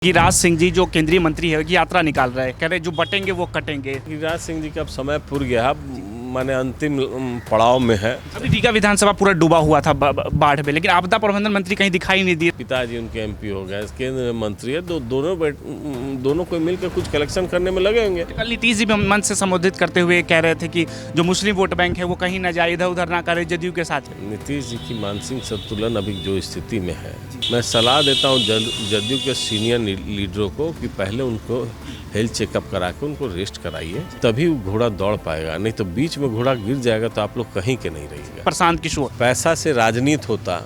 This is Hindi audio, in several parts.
गिरिराज सिंह जी जो केंद्रीय मंत्री है यात्रा निकाल रहे हैं, कह रहे जो बटेंगे वो कटेंगे। गिरिराज सिंह जी का अब समय पूरा गया, माने अंतिम पड़ाव में है। अभी रीगा विधानसभा पूरा डूबा हुआ था बाढ़ में, लेकिन आपदा प्रबंधन मंत्री कहीं दिखाई नहीं दिए। पिताजी उनके एमपी हो गए, केंद्र मंत्री है, दोनों को मिलकर कुछ कलेक्शन करने में लगे होंगे। कल नीतीश जी भी मंच से संबोधित करते हुए कह रहे थे कि जो मुस्लिम वोट बैंक है वो कहीं ना जाए, इधर उधर ना करे, जदयू के साथ। नीतीश जी की मानसिक संतुलन अभी जो स्थिति में है, मैं सलाह देता हूँ जदयू के सीनियर लीडरों को कि पहले उनको हेल्थ चेकअप करा के उनको रेस्ट कराइए, तभी वो घोड़ा दौड़ पाएगा। नहीं तो बीच में घोड़ा गिर जाएगा तो आप लोग कहीं के नहीं रहिएगा। प्रशांत किशोर, पैसा से राजनीति होता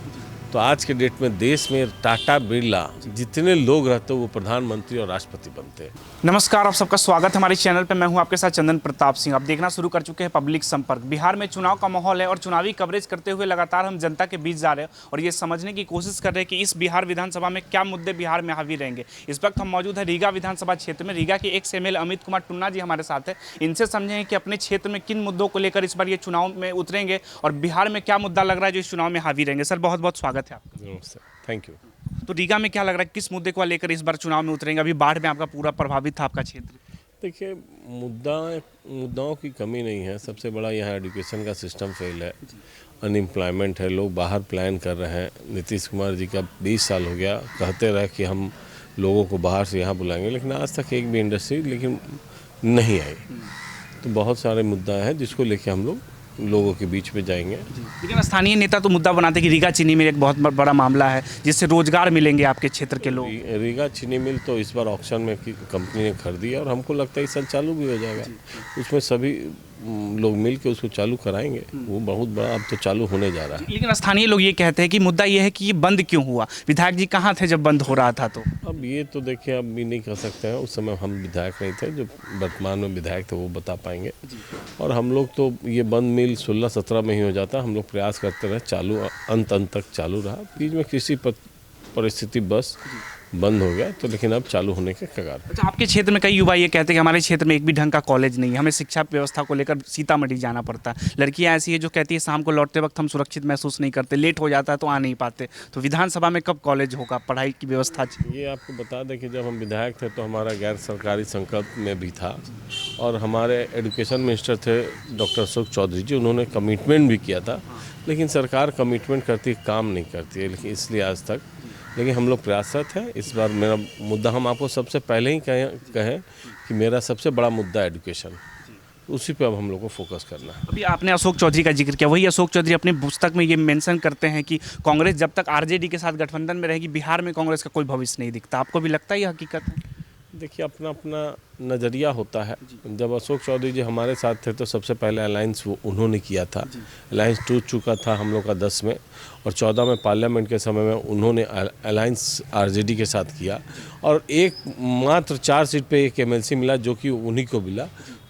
तो आज के डेट में देश में टाटा बिरला जितने लोग रहते वो प्रधानमंत्री और राष्ट्रपति बनते। नमस्कार, आप सबका स्वागत है हमारे चैनल पे। मैं हूं आपके साथ चंदन प्रताप सिंह। आप देखना शुरू कर चुके हैं पब्लिक संपर्क। बिहार में चुनाव का माहौल है और चुनावी कवरेज करते हुए लगातार हम जनता के बीच जा रहे हैं और ये समझने की कोशिश कर रहे हैं कि इस बिहार विधानसभा में क्या मुद्दे बिहार में हावी रहेंगे। इस वक्त हम मौजूद है रीगा विधानसभा क्षेत्र में। रीगा के एक्स एमएलए अमित कुमार टुन्ना जी हमारे साथ है। इनसे समझेंगे कि अपने क्षेत्र में किन मुद्दों को लेकर इस बार ये चुनाव में उतरेंगे और बिहार में क्या मुद्दा लग रहा है जो इस चुनाव में हावी रहेंगे। सर, बहुत बहुत स्वागत है आपका। Thank you. तो रीगा में क्या लग रहा है, किस मुद्दे को लेकर इस बार चुनाव में उतरेंगे? अभी बाढ़ में आपका पूरा प्रभावित था आपका क्षेत्र। देखिए, मुद्दाओं की कमी नहीं है। सबसे बड़ा यहाँ एजुकेशन का सिस्टम फेल है, अनएम्प्लॉयमेंट है, लोग बाहर प्लान कर रहे हैं। नीतीश कुमार जी का 20 साल हो गया, कहते रहे कि हम लोगों को बाहर से यहाँ बुलाएंगे, लेकिन आज तक एक भी इंडस्ट्री नहीं आई। तो बहुत सारे मुद्दा है जिसको लेके हम लोगों के बीच में जाएंगे। लेकिन स्थानीय नेता तो मुद्दा बनाते कि रीगा चीनी मिल एक बहुत बड़ा मामला है जिससे रोजगार मिलेंगे आपके क्षेत्र के लोग। रीगा चीनी मिल तो इस बार ऑक्शन में कंपनी ने खरीदी है और हमको लगता है इस साल चालू भी हो जाएगा। उसमें सभी लोग मिल के उसको चालू कराएंगे। वो बहुत बड़ा अब तो चालू होने जा रहा है। लेकिन स्थानीय लोग ये कहते हैं कि मुद्दा ये है कि ये बंद क्यों हुआ, विधायक जी कहाँ थे जब बंद हो रहा था? तो अब ये तो देखिए, अब भी नहीं कह सकते हैं। उस समय हम विधायक नहीं थे, जो वर्तमान में विधायक थे वो बता पाएंगे। और हम लोग तो ये बंद मिल 16-17 में ही हो जाता। हम लोग प्रयास करते रहे, चालू अंत तक चालू रहा। बीच में किसी परिस्थिति बस बंद हो गया तो, लेकिन अब चालू होने के कगार। अच्छा, आपके क्षेत्र में कई युवा ये कहते हैं कि हमारे क्षेत्र में एक भी ढंग का कॉलेज नहीं है, हमें शिक्षा व्यवस्था को लेकर सीतामढ़ी जाना पड़ता है। लड़कियां ऐसी है जो कहती है शाम को लौटते वक्त हम सुरक्षित महसूस नहीं करते, लेट हो जाता है तो आ नहीं पाते। तो विधानसभा में कब कॉलेज होगा, पढ़ाई की व्यवस्था? ये आपको बता दें कि जब हम विधायक थे तो हमारा गैर सरकारी संकल्प में भी था और हमारे एजुकेशन मिनिस्टर थे डॉक्टर अशोक चौधरी जी। उन्होंने कमिटमेंट भी किया था, लेकिन सरकार कमिटमेंट करती काम नहीं करती है, लेकिन इसलिए आज तक। लेकिन हम लोग प्रयासरत हैं। इस बार मेरा मुद्दा, हम आपको सबसे पहले ही कहें कि मेरा सबसे बड़ा मुद्दा एजुकेशन, उसी पे अब हम लोग को फोकस करना है। अभी आपने अशोक चौधरी का जिक्र किया, वही अशोक चौधरी अपनी पुस्तक में ये मेंशन करते हैं कि कांग्रेस जब तक आरजेडी के साथ गठबंधन में रहेगी बिहार में कांग्रेस का कोई भविष्य नहीं दिखता। आपको भी लगता है ये हकीकत है? देखिए, अपना अपना नज़रिया होता है। जब अशोक चौधरी जी हमारे साथ थे तो सबसे पहले अलायंस वो उन्होंने किया था। अलायंस टूट चुका था हम लोग का 10 में, और 14 में पार्लियामेंट के समय में उन्होंने अलायंस आरजेडी के साथ किया और मात्र 4 सीट पे एक एमएलसी मिला जो कि उन्हीं को मिला।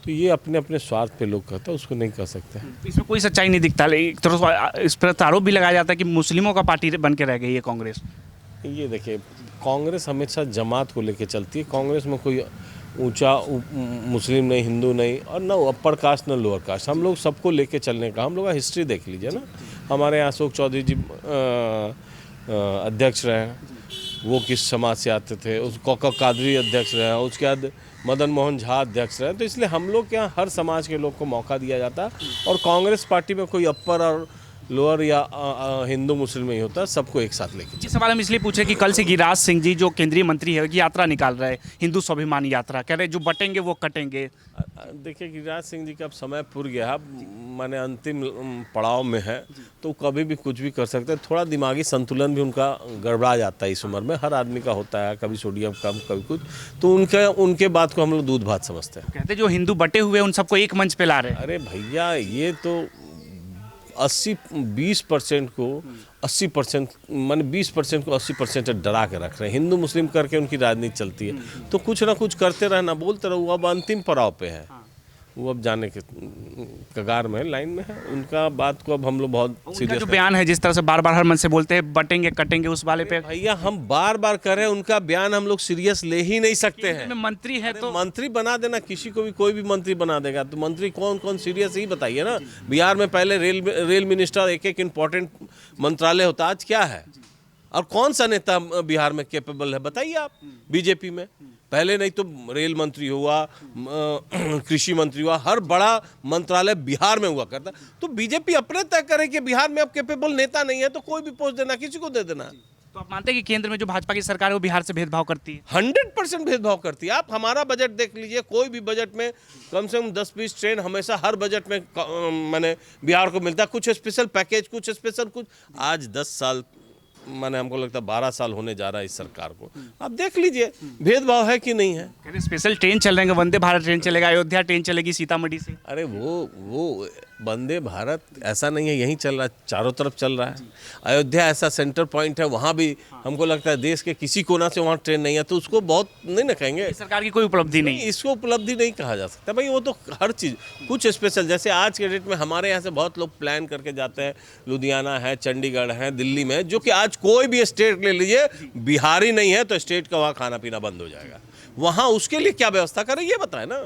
तो ये अपने अपने स्वार्थ पे लोग कहते हैं, उसको नहीं कह सकते हैं। इसमें कोई सच्चाई नहीं दिखता। एक तरह इस पर आरोप भी लगाया जाता है कि मुस्लिमों का पार्टी बन के रह गई है कांग्रेस। ये देखिए, कांग्रेस हमेशा जमात को लेके चलती है। कांग्रेस में कोई ऊंचा मुस्लिम नहीं, हिंदू नहीं, और न अपर कास्ट न लोअर कास्ट। हम लोग सबको लेके चलने का, हम लोग का हिस्ट्री देख लीजिए ना। हमारे यहाँ अशोक चौधरी जी अध्यक्ष रहे, वो किस समाज से आते थे। उस कौकब कादरी अध्यक्ष रहे, उसके बाद मदन मोहन झा अध्यक्ष रहे। तो इसलिए हम लोग के यहाँ हर समाज के लोग को मौका दिया जाता है और कांग्रेस पार्टी में कोई अपर और लोअर या हिंदू मुस्लिम नहीं होता, सबको एक साथ लेके। ये सवाल हम इसलिए पूछे कि कल से गिरिराज सिंह जी जो केंद्रीय मंत्री है यात्रा निकाल रहे हैं, हिंदू स्वाभिमान यात्रा, कह रहे जो बटेंगे वो कटेंगे। देखिए, गिरिराज सिंह जी का अब समय पूरा गया, माने अंतिम पड़ाव में है, तो कभी भी कुछ भी कर सकते हैं। थोड़ा दिमागी संतुलन भी उनका गड़बड़ा जाता है इस उम्र में, हर आदमी का होता है, कभी सोडियम कम कभी कुछ। तो उनके बात को हम लोग दूध भात समझते हैं। कहते जो हिंदू बटे हुए उन सबको एक मंच पे ला रहे हैं। अरे भैया, ये तो 20% को 80%, माने 20% को 80% डरा के रख रहे हैं। हिंदू मुस्लिम करके उनकी राजनीति चलती है। तो कुछ ना कुछ करते रहना, बोलते रहो। अब अंतिम पड़ाव पे है, वो अब जाने के कगार में, लाइन में है। उनका बात को अब हम लोग बहुत सीरियस। जो बयान है जिस तरह से बार बार हर मन से बोलते हैं बटेंगे कटेंगे, उस वाले पे भैया हम बार बार करें, उनका बयान हम लोग सीरियस ले ही नहीं सकते हैं। मंत्री है तो मंत्री बना देना, किसी को भी कोई भी मंत्री बना देगा। तो मंत्री कौन कौन सीरियस ही बताइए ना। बिहार में पहले रेल मिनिस्टर एक इम्पोर्टेंट मंत्रालय होता, आज क्या है? और कौन सा नेता बिहार में कैपेबल है बताइए आप बीजेपी में? पहले नहीं तो रेल मंत्री हुआ, कृषि मंत्री हुआ, हर बड़ा मंत्रालय बिहार में हुआ करता। तो बीजेपी अपने तय करे कि बिहार में अब कैपेबल नेता नहीं है तो कोई भी पोस्ट देना, किसी को दे देना। तो आप मानते हैं कि केंद्र में जो भाजपा की सरकार है वो बिहार से भेदभाव करती है? 100% भेदभाव करती है। आप हमारा बजट देख लीजिए, कोई भी बजट में कम से कम 10-20 ट्रेन हमेशा हर बजट में मैंने बिहार को मिलता है, कुछ स्पेशल पैकेज, कुछ स्पेशल कुछ। आज 10 साल मैंने हमको लगता है 12 साल होने जा रहा है इस सरकार को। आप देख लीजिए भेदभाव है कि नहीं है। कह रहे स्पेशल ट्रेन चल रहे हैं, वंदे भारत ट्रेन चलेगा, अयोध्या ट्रेन चलेगी सीतामढ़ी से। अरे वो वंदे भारत ऐसा नहीं है यहीं चल रहा है, चारों तरफ चल रहा है। अयोध्या ऐसा सेंटर पॉइंट है, वहाँ भी हमको लगता है देश के किसी कोना से वहाँ ट्रेन नहीं है, तो उसको बहुत नहीं ना कहेंगे। सरकार की कोई उपलब्धि नहीं। इसको उपलब्धि नहीं कहा जा सकता भाई। वो तो हर चीज़ कुछ स्पेशल, जैसे आज के डेट में हमारे यहाँ से बहुत लोग प्लान करके जाते हैं, लुधियाना है, चंडीगढ़ है, दिल्ली में, जो कि आज कोई भी स्टेट ले लीजिए बिहारी नहीं है तो स्टेट का वहाँ खाना पीना बंद हो जाएगा। वहाँ उसके लिए क्या व्यवस्था करें ये बताएं ना।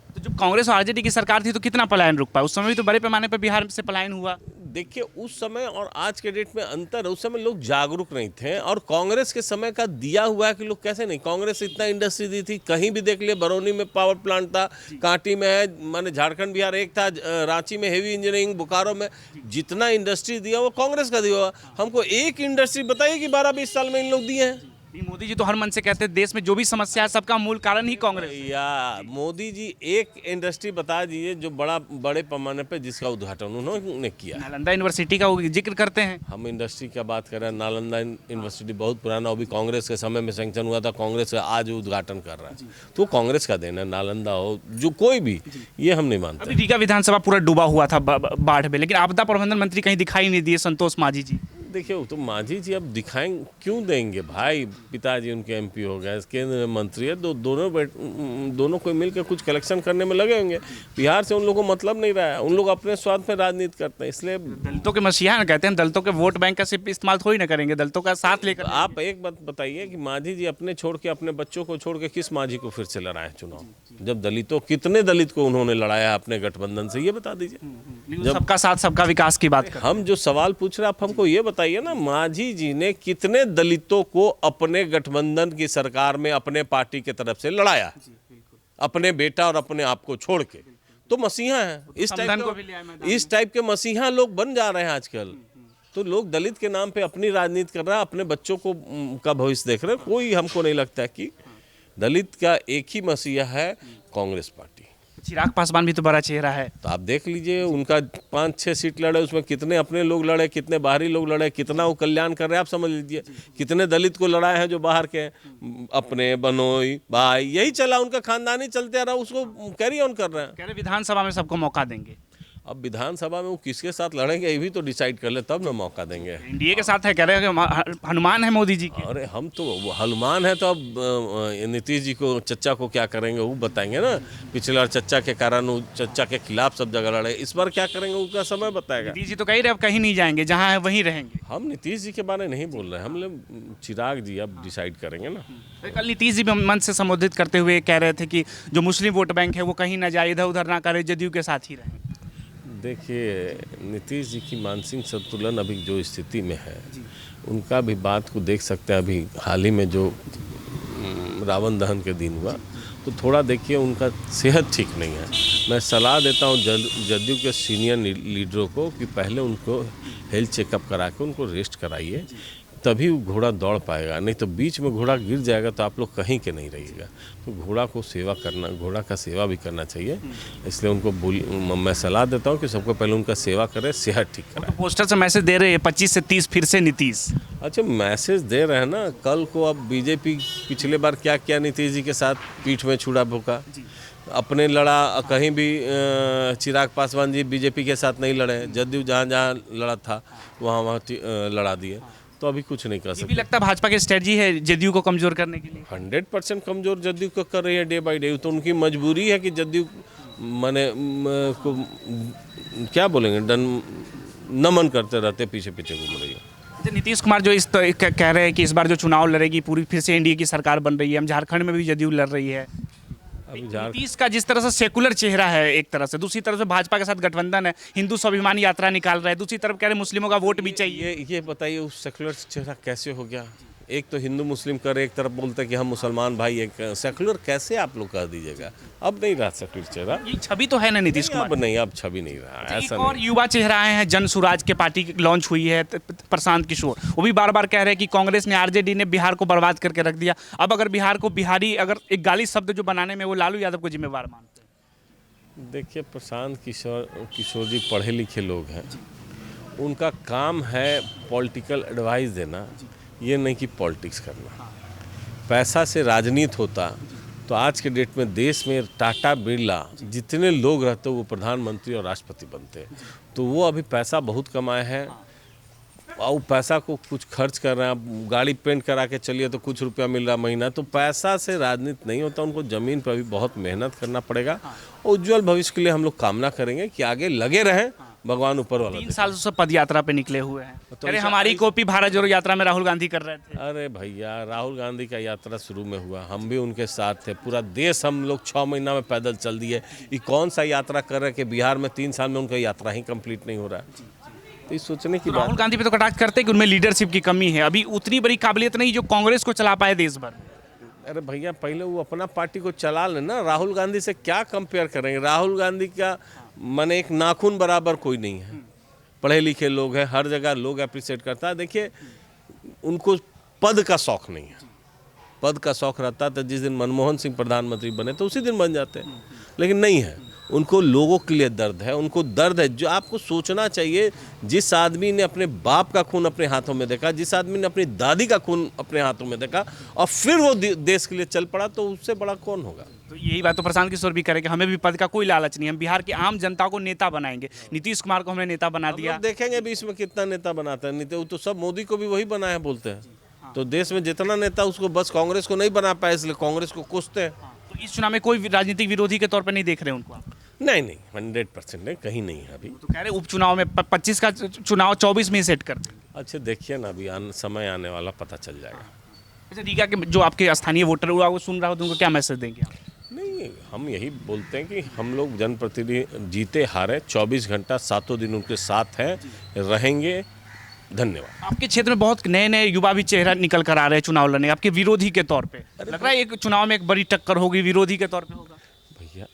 तो जब कांग्रेस और आरजेडी की सरकार थी तो कितना पलायन रुक पाया? उस समय भी तो बड़े पैमाने पर बिहार से पलायन हुआ। देखिए उस समय और आज के डेट में अंतर है। उस समय लोग जागरूक नहीं थे, और कांग्रेस के समय का दिया हुआ है कि लोग कैसे नहीं। कांग्रेस इतना इंडस्ट्री दी थी, कहीं भी देख लिए, बरौनी में पावर प्लांट था, कांटी में है, माने झारखंड बिहार एक था, रांची में हेवी इंजीनियरिंग, बोकारो में, जितना इंडस्ट्री दिया वो कांग्रेस का दिया हुआ। हमको एक इंडस्ट्री बताइए कि 12-20 साल में इन लोग दिए हैं। मोदी जी तो हर मन से कहते हैं देश में जो भी समस्या है सबका मूल कारण ही कांग्रेस है। या मोदी जी एक इंडस्ट्री बता दीजिए जो बड़े पैमाने पे जिसका उद्घाटन उन्होंने किया। नालंदा यूनिवर्सिटी का वो जिक्र करते हैं। हम इंडस्ट्री की बात कर रहे हैं, नालंदा यूनिवर्सिटी बहुत पुराना, वो भी कांग्रेस के समय में सैंक्शन हुआ था, कांग्रेस का आज उद्घाटन कर रहा है, तो कांग्रेस का देना है। नालंदा हो जो कोई भी, ये हम नहीं मानते। अभी रीगा विधानसभा पूरा डूबा हुआ था बाढ़ में, लेकिन आपदा प्रबंधन मंत्री कहीं दिखाई नहीं दिए, संतोष मांझी जी। देखिए तो मांझी जी अब दिखाएं क्यों देंगे भाई, पिताजी उनके एमपी हो गए, केंद्र मंत्री है, दोनों कोई मिलकर कुछ कलेक्शन करने में लगे होंगे। बिहार से उन लोगों को मतलब नहीं रहा है, उन लोग अपने स्वार्थ में राजनीति करते हैं। इसलिए दलितों के मसीहा कहते हैं, दलितों के वोट बैंक का सिर्फ इस्तेमाल थोड़ी ना करेंगे, दलितों का साथ लेकर। आप एक बात बताइए कि मांझी जी अपने छोड़ के, अपने बच्चों को छोड़ के किस मांझी को फिर से लड़ाए चुनाव? जब कितने दलित को उन्होंने लड़ाया अपने गठबंधन से, ये बता दीजिए। जब सबका साथ सबका विकास की बात हम जो सवाल पूछ रहे हैं आप हमको ये बताइए ना, मांझी जी ने कितने दलितों को अपने गठबंधन की सरकार में अपने पार्टी के तरफ से लड़ाया, अपने बेटा और अपने आप को छोड़ के? तो मसीहा है। इस टाइप के मसीहा लोग बन जा रहे हैं आजकल। तो लोग दलित के नाम पे अपनी राजनीति कर रहा है, अपने बच्चों को का भविष्य देख रहे हैं। कोई हमको नहीं लगता कि दलित का एक ही मसीहा है कांग्रेस पार्टी। चिराग पासवान भी तो बड़ा चेहरा है। तो आप देख लीजिए उनका 5-6 सीट लड़े, उसमें कितने अपने लोग लड़े, कितने बाहरी लोग लड़े, कितना वो कल्याण कर रहे हैं आप समझ लीजिए। कितने दलित को लड़ाए हैं जो बाहर के, अपने बनोई भाई, यही चला, उनका खानदानी चलते आ रहा, उसको कैरी ऑन कर रहे हैं। कह रहे विधानसभा में सबको मौका देंगे। अब विधानसभा में वो किसके साथ लड़ेंगे ये भी तो डिसाइड कर ले, तब ना मौका देंगे। एनडीए के साथ है, कह रहे हैं हनुमान है मोदी जी के। अरे हम तो हनुमान है, तो अब नीतीश जी को, चच्चा को क्या करेंगे वो बताएंगे ना। पिछले बार चच्चा के कारण वो चच्चा के खिलाफ सब जगह लड़े, इस बार क्या करेंगे उसका समय बताएगा। नीतीश जी तो कह रहे अब कहीं नहीं जाएंगे, जहाँ है वहीं रहेंगे। हम नीतीश जी के बारे में नहीं बोल रहे हैं, हम लोग चिराग जी अब डिसाइड करेंगे ना। कल नीतीश जी भी मंच से संबोधित करते हुए कह रहे थे कि जो मुस्लिम वोट बैंक है वो कहीं ना जाए, इधर उधर ना करे, जदयू के साथ ही रहे। देखिए नीतीश जी की मानसिक संतुलन अभी जो स्थिति में है, उनका भी बात को देख सकते हैं। अभी हाल ही में जो रावण दहन के दिन हुआ, तो थोड़ा देखिए उनका सेहत ठीक नहीं है। मैं सलाह देता हूँ जदयू के सीनियर लीडरों को कि पहले उनको हेल्थ चेकअप करा के उनको रेस्ट कराइए, तभी घोड़ा दौड़ पाएगा। नहीं तो बीच में घोड़ा गिर जाएगा तो आप लोग कहीं के नहीं रहिएगा। तो घोड़ा को सेवा करना, घोड़ा का सेवा भी करना चाहिए। इसलिए उनको मैं सलाह देता हूँ कि सबको पहले उनका सेवा करें, सेहत ठीक कराएं। तो पोस्टर से मैसेज दे रहे हैं 25 से 30 फिर से नीतीश। अच्छा मैसेज दे रहे हैं ना। कल को अब बीजेपी पिछले बार क्या किया, नीतीश जी के साथ पीठ में छुरा भोंका, अपने लड़ा। कहीं भी चिराग पासवान जी बीजेपी के साथ नहीं लड़े, जदयू जहाँ लड़ा था वहाँ लड़ा दिए। तो अभी कुछ नहीं कर सकते। ये भी लगता है भाजपा की स्ट्रेटजी है जदयू को कमजोर करने के लिए। 100% कमजोर जदयू को कर रही है डे बाई डे। तो उनकी मजबूरी है कि जदयू माने को क्या बोलेंगे, नमन करते रहते, पीछे पीछे घूम रही है। नीतीश कुमार जो कह रहे हैं कि इस बार जो चुनाव लड़ेगी पूरी फिर से एनडीए की सरकार बन रही है, हम झारखंड में भी जदयू लड़ रही है। अभी झारखंड नीतीश का जिस तरह से सेकुलर चेहरा है एक तरह से, दूसरी तरफ से भाजपा के साथ गठबंधन है, हिंदू स्वाभिमान यात्रा निकाल रहे हैं, दूसरी तरफ कह रहे हैं मुस्लिमों का वोट भी चाहिए। ये बताइए उस सेकुलर चेहरा कैसे हो गया? एक तो हिंदू मुस्लिम कर, एक तरफ बोलते हैं कि हम मुसलमान भाई, एक सेकुलर कैसे आप लोग कर दीजिएगा? अब नहीं रहा सेकुलर चेहरा। ये छवि तो है ना नीतीश कुमार। अब नहीं, अब छवि नहीं रहा, एक ऐसा और नहीं। युवा चेहरा आए हैं, जन सुराज के पार्टी लॉन्च हुई है, प्रशांत किशोर, वो भी बार बार कह रहे हैं कि कांग्रेस ने, आरजेडी ने बिहार को बर्बाद करके रख दिया। अब अगर बिहार को बिहारी, अगर एक गाली शब्द जो बनाने में वो लालू यादव को जिम्मेवार मानते हैं। देखिए, प्रशांत किशोर जी पढ़े लिखे लोग हैं, उनका काम है पॉलिटिकल एडवाइस देना, ये नहीं कि पॉलिटिक्स करना। पैसा से राजनीति होता तो आज के डेट में देश में टाटा बिरला जितने लोग रहते वो प्रधानमंत्री और राष्ट्रपति बनते। तो वो अभी पैसा बहुत कमाए हैं और पैसा को कुछ खर्च कर रहे हैं। आप गाड़ी पेंट करा के चलिए तो कुछ रुपया मिल रहा महीना। तो पैसा से राजनीति नहीं होता, उनको ज़मीन पर भी बहुत मेहनत करना पड़ेगा। उज्जवल भविष्य के लिए हम लोग कामना करेंगे कि आगे लगे रहें, भगवान ऊपर वाला। 3 साल से पद यात्रा पे निकले हुए हैं। अरे हमारी कॉपी भारत जोड़ो यात्रा में राहुल गांधी कर रहे थे। अरे भैया, राहुल गांधी का यात्रा शुरू में हुआ, हम भी उनके साथ थे। पूरा देश हम लोग 6 महीना में पैदल चल दिए। ये कौन सा यात्रा कर रहे हैं कि बिहार में 3 साल में उनका यात्रा ही कंप्लीट नहीं हो रहा है? तो ये सोचने की बात। राहुल गांधी पे तो कटाक्ष करते हैं कि उनमें लीडरशिप की कमी है, अभी उतनी बड़ी काबिलियत नहीं जो कांग्रेस को चला पाए देश भर। अरे भैया, पहले वो अपना पार्टी को चला लेना। राहुल गांधी से क्या कंपेयर करेंगे? राहुल गांधी का माने एक नाखून बराबर कोई नहीं है। पढ़े लिखे लोग हैं, हर जगह लोग अप्रिशिएट करता है। देखिए, उनको पद का शौक नहीं है। पद का शौक रहता तो जिस दिन मनमोहन सिंह प्रधानमंत्री बने तो उसी दिन बन जाते, लेकिन नहीं है। उनको लोगों के लिए दर्द है, उनको दर्द है। जो आपको सोचना चाहिए, जिस आदमी ने अपने बाप का खून अपने हाथों में देखा, जिस आदमी ने अपनी दादी का खून अपने हाथों में देखा और फिर वो देश के लिए चल पड़ा, तो उससे बड़ा कौन होगा? तो यही बात तो प्रशांत किशोर भी करें कि हमें भी पद का कोई लालच नहीं, हम बिहार की आम जनता को नेता बनाएंगे। नीतीश कुमार को हमने नेता बना दिया। देखेंगे बीच में कितना नेता बनाता है। नीति तो सब मोदी को भी वही बनाया बोलते हैं। तो देश में जितना नेता, उसको बस कांग्रेस को नहीं बना पाया, इसलिए कांग्रेस को कोसते हैं। तो इस चुनाव में कोई राजनीतिक विरोधी के तौर पर नहीं देख रहे उनको आप? नहीं, 100% नहीं, कहीं नहीं है अभी। तो कह रहे उपचुनाव में 25 का चुनाव 24 में सेट कर देंगे। अच्छा, देखिए ना, अभी समय आने वाला, पता चल जाएगा। अच्छा, रीगा के जो आपके स्थानीय वोटर हुआ वो सुन रहा हो तो उनको क्या मैसेज देंगे आप? नहीं, हम यही बोलते हैं कि हम लोग जनप्रतिनिधि जीते हारे 24 घंटा 7 दिन उनके साथ हैं, रहेंगे। धन्यवाद। आपके क्षेत्र में बहुत नए नए युवा भी चेहरा निकल कर आ रहे हैं चुनाव लड़ने, आपके विरोधी के तौर पे लग रहा है एक चुनाव में एक बड़ी टक्कर होगी, विरोधी के तौर पे होगा। भैया,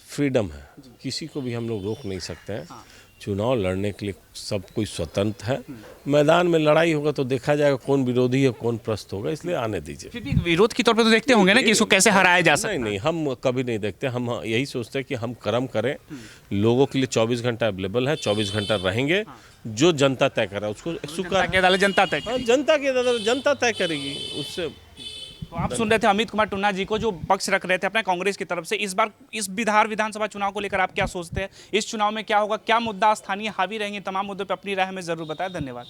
फ्रीडम है, किसी को भी हम लोग रोक नहीं सकते हैं। चुनाव लड़ने के लिए सब कोई स्वतंत्र है। मैदान में लड़ाई होगा तो देखा जाएगा कौन विरोधी है कौन प्रस्त होगा, इसलिए आने दीजिए। फिर भी विरोध के तौर पे तो देखते होंगे ना कि इसको कैसे हराया जा सकता है। नहीं, हम कभी नहीं देखते। हम यही सोचते हैं कि हम कर्म करें, लोगों के लिए 24 घंटा अवेलेबल है, 24 घंटा रहेंगे। जो जनता तय करे उसको स्वीकार। जनता तय हाँ, जनता की अदालत, जनता तय करेगी उससे। तो आप सुन रहे थे अमित कुमार टुन्ना जी को, जो पक्ष रख रहे थे अपने कांग्रेस की तरफ से। इस बार इस बिहार विधानसभा चुनाव को लेकर आप क्या सोचते हैं? इस चुनाव में क्या होगा, क्या मुद्दा स्थानीय हावी रहेंगे? तमाम मुद्दों पर अपनी राय हमें जरूर बताएं। धन्यवाद।